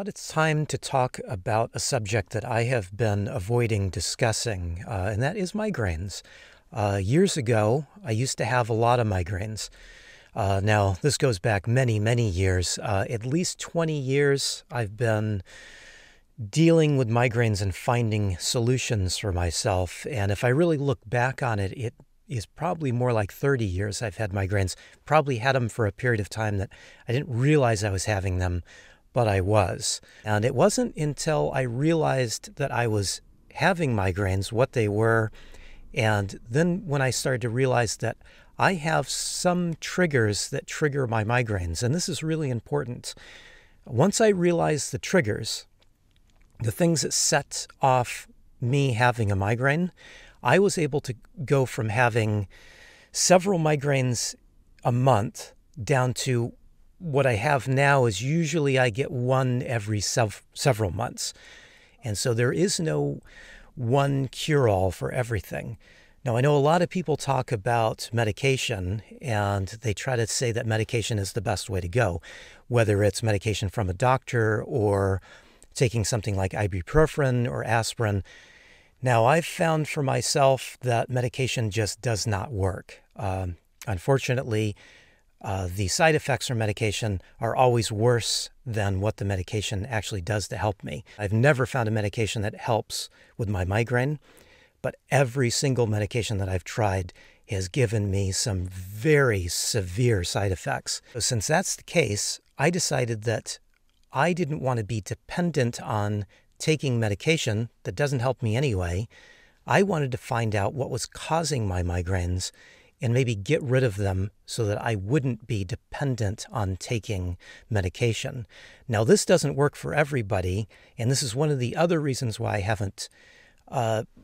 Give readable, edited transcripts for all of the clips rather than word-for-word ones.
thought it's time to talk about a subject that I have been avoiding discussing, and that is migraines. Years ago, I used to have a lot of migraines. Now, this goes back many, many years. At least 20 years, I've been dealing with migraines and finding solutions for myself. And if I really look back on it, it is probably more like 30 years I've had migraines. Probably had them for a period of time that I didn't realize I was having them, but I was. And it wasn't until I realized that I was having migraines, what they were, and then when I started to realize that I have some triggers that trigger my migraines, and this is really important. Once I realized the triggers, the things that set off me having a migraine, I was able to go from having several migraines a month down to what I have now is usually I get one every several months. And so there is no one cure-all for everything. Now, I know a lot of people talk about medication, and they try to say that medication is the best way to go, whether it's medication from a doctor or taking something like ibuprofen or aspirin. Now, I've found for myself that medication just does not work. Unfortunately, the side effects from medication are always worse than what the medication actually does to help me. I've never found a medication that helps with my migraine, but every single medication that I've tried has given me some very severe side effects. So since that's the case, I decided that I didn't want to be dependent on taking medication that doesn't help me anyway. I wanted to find out what was causing my migraines and maybe get rid of them so that I wouldn't be dependent on taking medication. Now, this doesn't work for everybody, and this is one of the other reasons why I haven't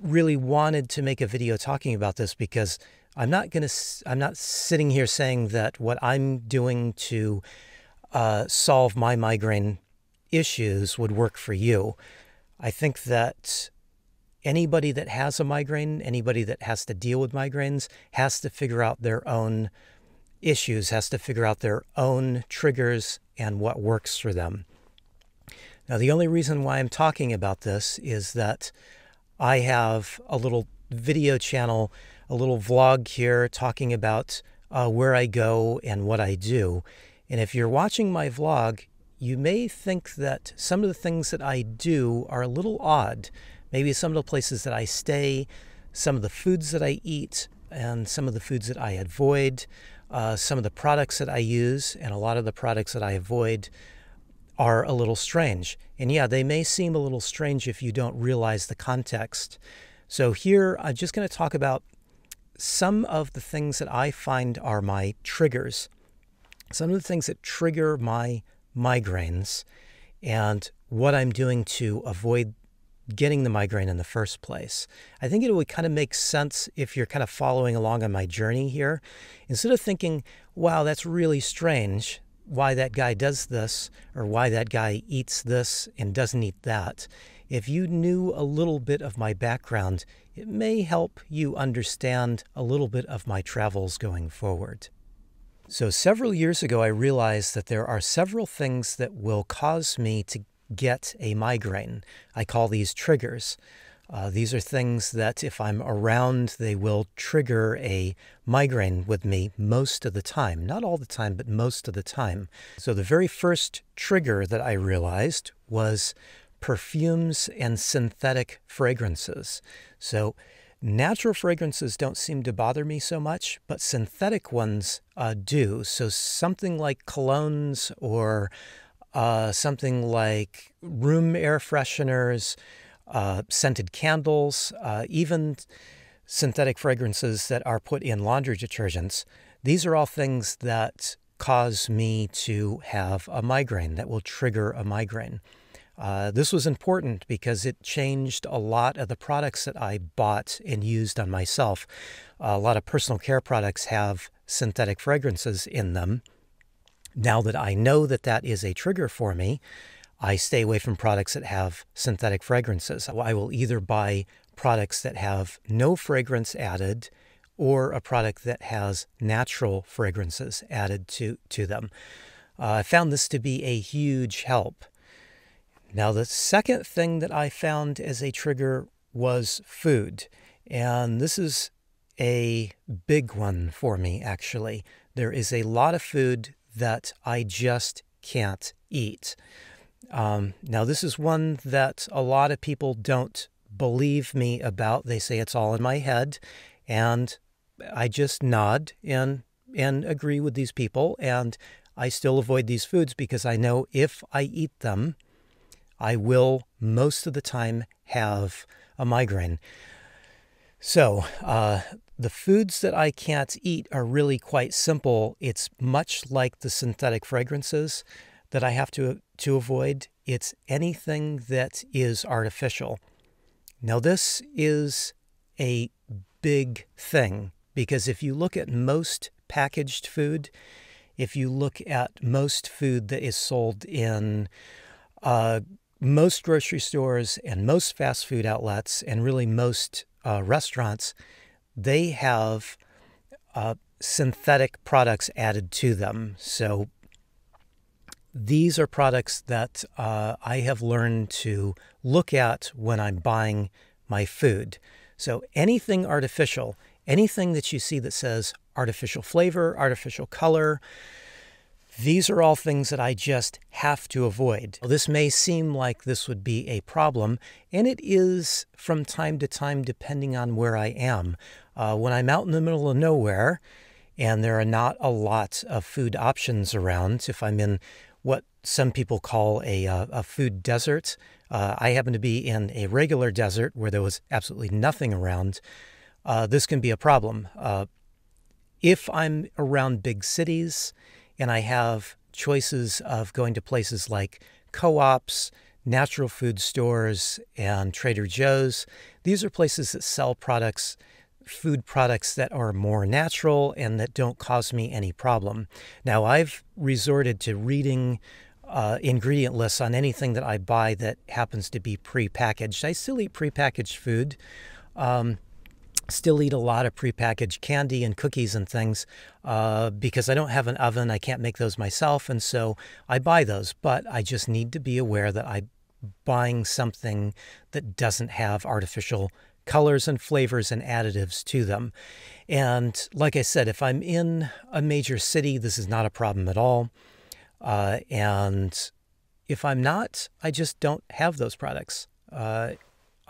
really wanted to make a video talking about this, because I'm not sitting here saying that what I'm doing to solve my migraine issues would work for you. I think that anybody that has a migraine, anybody that has to deal with migraines, has to figure out their own issues, has to figure out their own triggers and what works for them. Now, the only reason why I'm talking about this is that I have a little video channel, a little vlog here talking about where I go and what I do. And if you're watching my vlog, you may think that some of the things that I do are a little odd. Maybe some of the places that I stay, some of the foods that I eat, and some of the foods that I avoid, some of the products that I use, and a lot of the products that I avoid are a little strange. And yeah, they may seem a little strange if you don't realize the context. So here, I'm just going to talk about some of the things that I find are my triggers, some of the things that trigger my migraines, and what I'm doing to avoid getting the migraine in the first place. I think it would kind of make sense if you're kind of following along on my journey here. Instead of thinking, wow, that's really strange, why that guy does this, or why that guy eats this and doesn't eat that. If you knew a little bit of my background, it may help you understand a little bit of my travels going forward. So several years ago, I realized that there are several things that will cause me to get a migraine. I call these triggers. These are things that if I'm around, they will trigger a migraine with me most of the time. Not all the time, but most of the time. So the very first trigger that I realized was perfumes and synthetic fragrances. So natural fragrances don't seem to bother me so much, but synthetic ones do. So something like colognes or something like room air fresheners, scented candles, even synthetic fragrances that are put in laundry detergents. These are all things that cause me to have a migraine, that will trigger a migraine. This was important because it changed a lot of the products that I bought and used on myself. A lot of personal care products have synthetic fragrances in them. Now that I know that that is a trigger for me, I stay away from products that have synthetic fragrances. I will either buy products that have no fragrance added or a product that has natural fragrances added to them. I found this to be a huge help. Now, the second thing that I found as a trigger was food. And this is a big one for me, actually. There is a lot of food that I just can't eat. Now, this is one that a lot of people don't believe me about. They say it's all in my head, and I just nod and agree with these people, and I still avoid these foods because I know if I eat them, I will most of the time have a migraine. So, the foods that I can't eat are really quite simple. It's much like the synthetic fragrances that I have to avoid. It's anything that is artificial. Now, this is a big thing because if you look at most packaged food, if you look at most food that is sold in most grocery stores and most fast food outlets and really most restaurants, they have synthetic products added to them. So these are products that I have learned to look at when I'm buying my food. So anything artificial, anything that you see that says artificial flavor, artificial color, these are all things that I just have to avoid. This may seem like this would be a problem, and it is from time to time depending on where I am. When I'm out in the middle of nowhere and there are not a lot of food options around, if I'm in what some people call a food desert, I happen to be in a regular desert where there was absolutely nothing around, this can be a problem. If I'm around big cities and I have choices of going to places like co-ops, natural food stores, and Trader Joe's, these are places that sell products, food products that are more natural and that don't cause me any problem. Now, I've resorted to reading ingredient lists on anything that I buy that happens to be prepackaged. I still eat prepackaged food. Still eat a lot of prepackaged candy and cookies and things because I don't have an oven. I can't make those myself, and so I buy those. But I just need to be aware that I'm buying something that doesn't have artificial colors and flavors and additives to them. And like I said, if I'm in a major city, this is not a problem at all. And if I'm not, I just don't have those products. I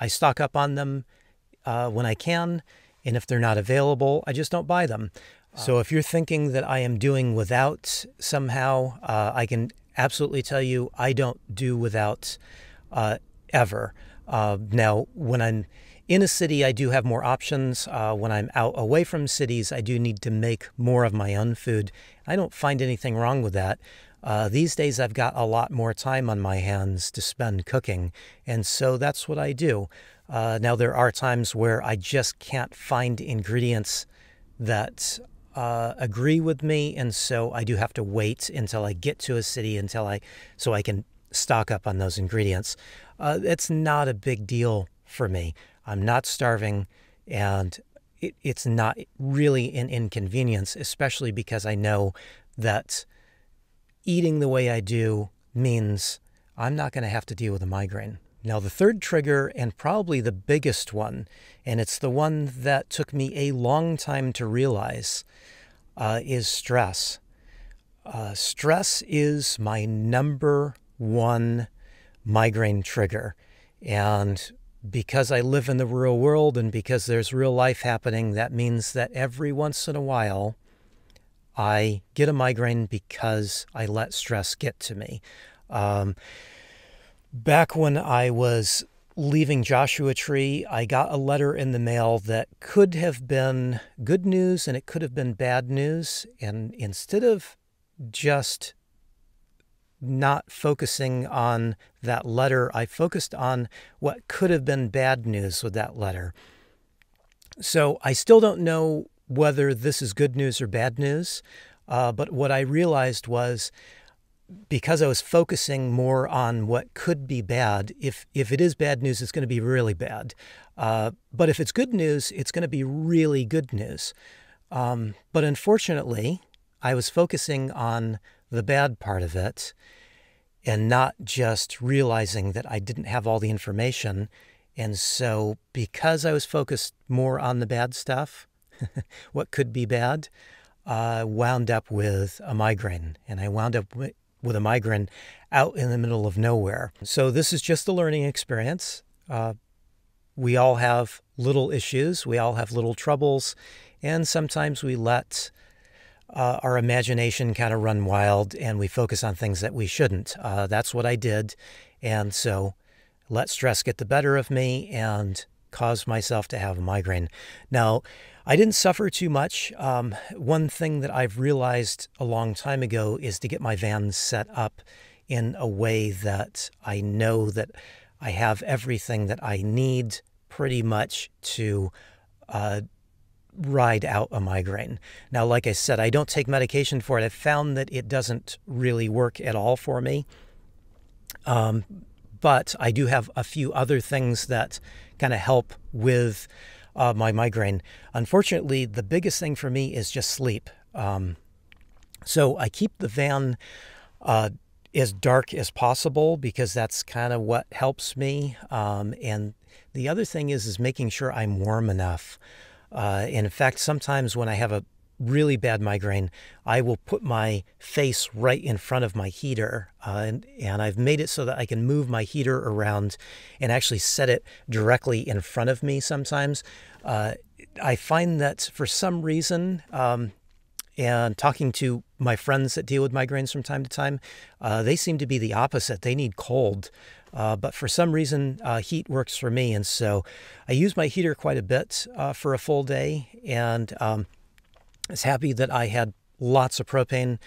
stock up on them when I can, and if they're not available, I just don't buy them. So if you're thinking that I am doing without somehow, I can absolutely tell you I don't do without ever. Now, when I'm in a city, I do have more options. When I'm out away from cities, I do need to make more of my own food. I don't find anything wrong with that. These days, I've got a lot more time on my hands to spend cooking, and so that's what I do. Now, there are times where I just can't find ingredients that agree with me, and so I do have to wait until I get to a city so I can stock up on those ingredients. It's not a big deal for me. I'm not starving, and it's not really an inconvenience, especially because I know that eating the way I do means I'm not going to have to deal with a migraine. Now, the third trigger, and probably the biggest one, and it's the one that took me a long time to realize, is stress. Stress is my number one migraine trigger. And because I live in the real world and because there's real life happening, that means that every once in a while, I get a migraine because I let stress get to me. Back when I was leaving Joshua Tree, I got a letter in the mail that could have been good news and it could have been bad news. And instead of just not focusing on that letter, I focused on what could have been bad news with that letter. So I still don't know whether this is good news or bad news, but what I realized was, because I was focusing more on what could be bad, if it is bad news, it's going to be really bad. But if it's good news, it's going to be really good news. But unfortunately, I was focusing on the bad part of it, and not just realizing that I didn't have all the information. And so because I was focused more on the bad stuff, what could be bad, I wound up with a migraine. And I wound up with a migraine out in the middle of nowhere. So this is just a learning experience. We all have little issues. We all have little troubles. And sometimes we let our imagination kind of run wild and we focus on things that we shouldn't. That's what I did. And so let stress get the better of me and cause myself to have a migraine. Now, I didn't suffer too much. One thing that I've realized a long time ago is to get my van set up in a way that I know that I have everything that I need pretty much to ride out a migraine. Now, like I said, I don't take medication for it. I've found that it doesn't really work at all for me. But I do have a few other things that kind of help with my migraine. Unfortunately, the biggest thing for me is just sleep. So I keep the van as dark as possible because that's kind of what helps me. And the other thing is making sure I'm warm enough. In fact, sometimes when I have a really bad migraine, I will put my face right in front of my heater, and I've made it so that I can move my heater around and actually set it directly in front of me sometimes. I find that for some reason, and talking to my friends that deal with migraines from time to time, they seem to be the opposite. They need cold. But for some reason, heat works for me. And so I use my heater quite a bit for a full day. And I was happy that I had lots of propane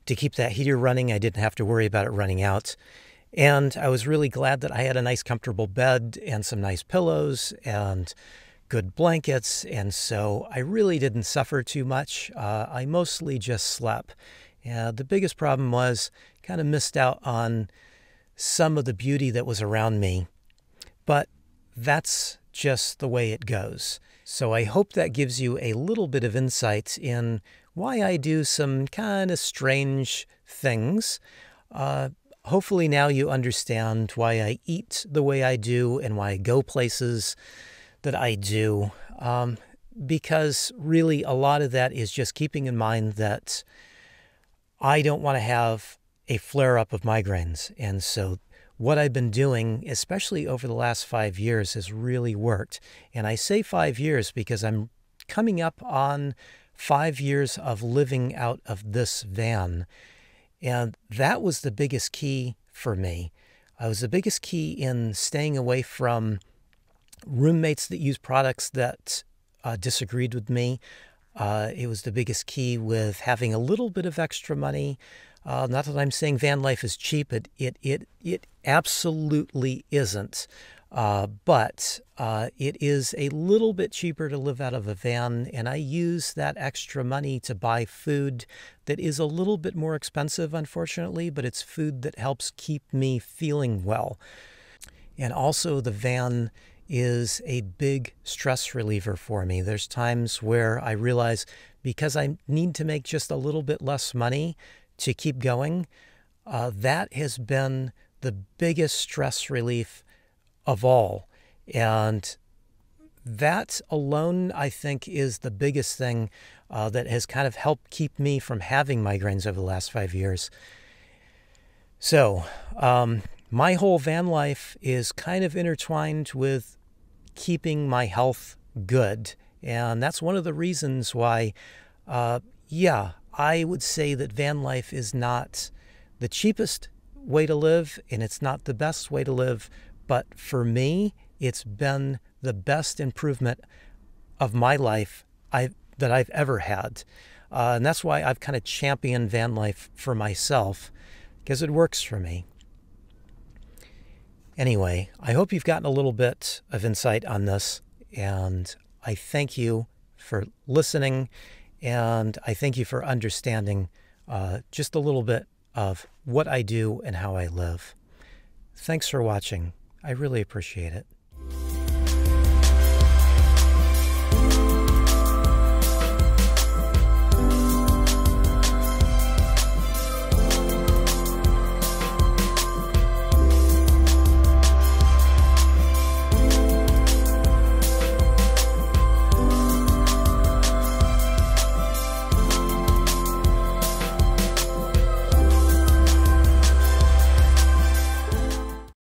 to keep that heater running. I didn't have to worry about it running out. And I was really glad that I had a nice comfortable bed and some nice pillows and good blankets. And so I really didn't suffer too much. I mostly just slept. The biggest problem was kind of missed out on some of the beauty that was around me. But that's just the way it goes. So I hope that gives you a little bit of insight in why I do some kind of strange things. Hopefully now you understand why I eat the way I do and why I go places that I do. Because really a lot of that is just keeping in mind that I don't want to have a flare-up of migraines. And so what I've been doing, especially over the last 5 years, has really worked. And I say 5 years because I'm coming up on 5 years of living out of this van. And that was the biggest key for me. It was the biggest key in staying away from roommates that use products that disagreed with me. It was the biggest key with having a little bit of extra money. Not that I'm saying van life is cheap. It absolutely isn't. But it is a little bit cheaper to live out of a van, and I use that extra money to buy food that is a little bit more expensive, unfortunately, but it's food that helps keep me feeling well. And also the van is a big stress reliever for me. There's times where I realize because I need to make just a little bit less money to keep going, that has been the biggest stress relief of all. And that alone, I think, is the biggest thing that has kind of helped keep me from having migraines over the last 5 years. So my whole van life is kind of intertwined with keeping my health good. And that's one of the reasons why, I would say that van life is not the cheapest way to live, and it's not the best way to live. But for me, it's been the best improvement of my life that I've ever had. And that's why I've kind of championed van life for myself, because it works for me. Anyway, I hope you've gotten a little bit of insight on this, and I thank you for listening, and I thank you for understanding just a little bit of what I do and how I live. Thanks for watching. I really appreciate it.